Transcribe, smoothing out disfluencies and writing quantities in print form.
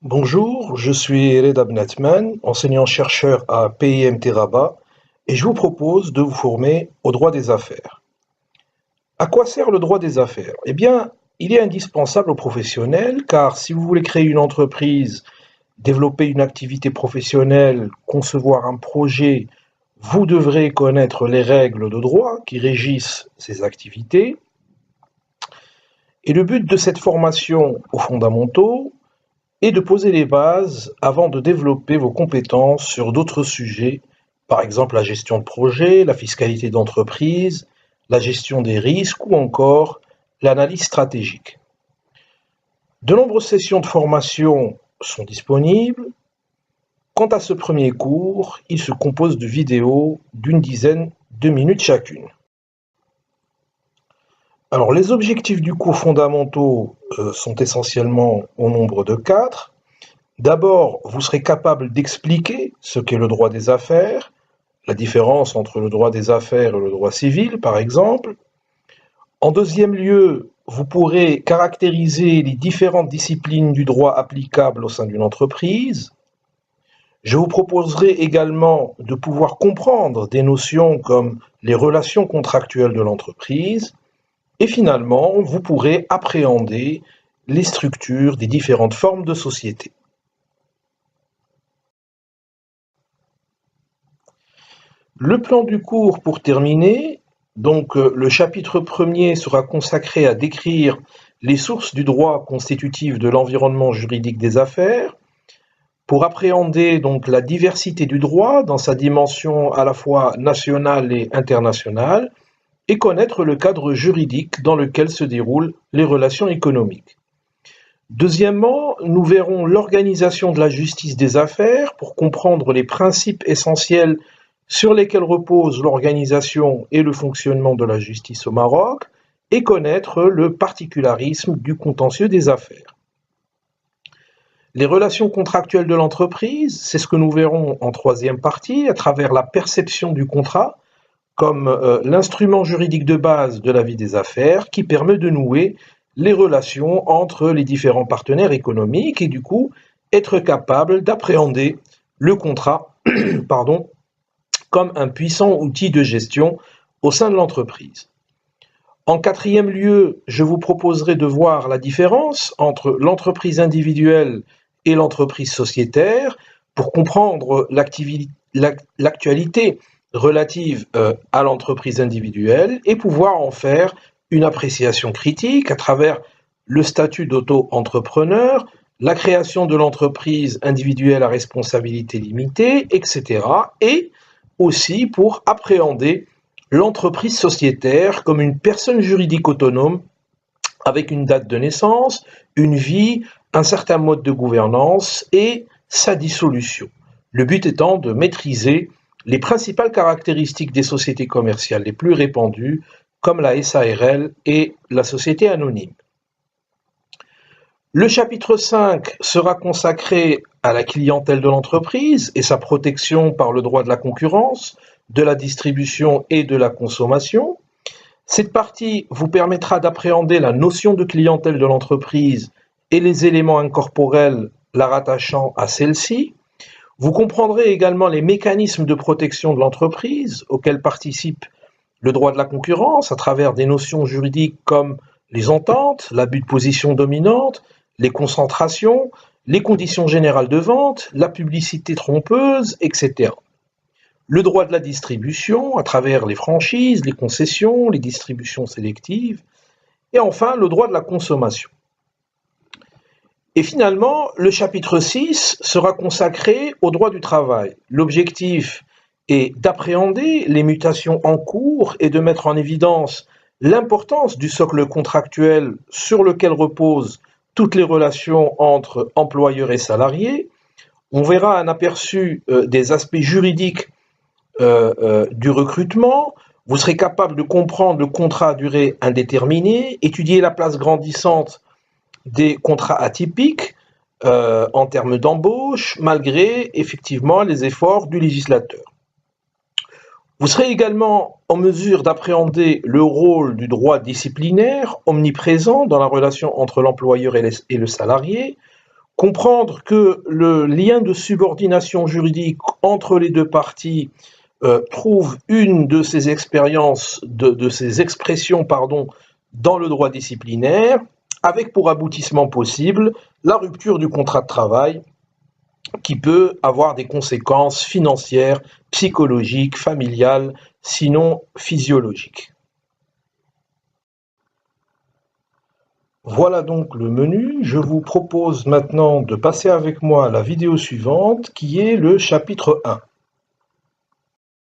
Bonjour, je suis Reda Abnatman, enseignant-chercheur à PIMT Rabat, et je vous propose de vous former au droit des affaires. À quoi sert le droit des affaires? Eh bien, il est indispensable aux professionnels, car si vous voulez créer une entreprise, développer une activité professionnelle, concevoir un projet, vous devrez connaître les règles de droit qui régissent ces activités. Et le but de cette formation aux fondamentaux et de poser les bases avant de développer vos compétences sur d'autres sujets, par exemple la gestion de projet, la fiscalité d'entreprise, la gestion des risques ou encore l'analyse stratégique. De nombreuses sessions de formation sont disponibles. Quant à ce premier cours, il se compose de vidéos d'une dizaine de minutes chacune. Alors, les objectifs du cours fondamentaux sont essentiellement au nombre de 4. D'abord, vous serez capable d'expliquer ce qu'est le droit des affaires, la différence entre le droit des affaires et le droit civil, par exemple. En deuxième lieu, vous pourrez caractériser les différentes disciplines du droit applicables au sein d'une entreprise. Je vous proposerai également de pouvoir comprendre des notions comme les relations contractuelles de l'entreprise. Et finalement, vous pourrez appréhender les structures des différentes formes de société. Le plan du cours pour terminer, donc le chapitre premier sera consacré à décrire les sources du droit constitutif de l'environnement juridique des affaires, pour appréhender donc la diversité du droit dans sa dimension à la fois nationale et internationale, et connaître le cadre juridique dans lequel se déroulent les relations économiques. Deuxièmement, nous verrons l'organisation de la justice des affaires pour comprendre les principes essentiels sur lesquels repose l'organisation et le fonctionnement de la justice au Maroc et connaître le particularisme du contentieux des affaires. Les relations contractuelles de l'entreprise, c'est ce que nous verrons en troisième partie à travers la perception du contrat comme l'instrument juridique de base de la vie des affaires qui permet de nouer les relations entre les différents partenaires économiques et du coup être capable d'appréhender le contrat pardon, comme un puissant outil de gestion au sein de l'entreprise. En quatrième lieu, je vous proposerai de voir la différence entre l'entreprise individuelle et l'entreprise sociétaire pour comprendre l'actualité relative à l'entreprise individuelle et pouvoir en faire une appréciation critique à travers le statut d'auto-entrepreneur, la création de l'entreprise individuelle à responsabilité limitée, etc. Et aussi pour appréhender l'entreprise sociétaire comme une personne juridique autonome avec une date de naissance, une vie, un certain mode de gouvernance et sa dissolution. Le but étant de maîtriser les principales caractéristiques des sociétés commerciales les plus répandues, comme la SARL et la société anonyme. Le chapitre 5 sera consacré à la clientèle de l'entreprise et sa protection par le droit de la concurrence, de la distribution et de la consommation. Cette partie vous permettra d'appréhender la notion de clientèle de l'entreprise et les éléments incorporels la rattachant à celle-ci. Vous comprendrez également les mécanismes de protection de l'entreprise auxquels participe le droit de la concurrence à travers des notions juridiques comme les ententes, l'abus de position dominante, les concentrations, les conditions générales de vente, la publicité trompeuse, etc. Le droit de la distribution à travers les franchises, les concessions, les distributions sélectives, et enfin le droit de la consommation. Et finalement, le chapitre 6 sera consacré au droit du travail. L'objectif est d'appréhender les mutations en cours et de mettre en évidence l'importance du socle contractuel sur lequel reposent toutes les relations entre employeurs et salariés. On verra un aperçu des aspects juridiques du recrutement. Vous serez capable de comprendre le contrat à durée indéterminée, étudier la place grandissante des contrats atypiques en termes d'embauche, malgré effectivement les efforts du législateur. Vous serez également en mesure d'appréhender le rôle du droit disciplinaire omniprésent dans la relation entre l'employeur et le salarié. comprendre que le lien de subordination juridique entre les deux parties trouve une de ces expériences, de ces expressions, pardon, dans le droit disciplinaire, avec pour aboutissement possible la rupture du contrat de travail qui peut avoir des conséquences financières, psychologiques, familiales, sinon physiologiques. Voilà donc le menu. Je vous propose maintenant de passer avec moi à la vidéo suivante qui est le chapitre 1.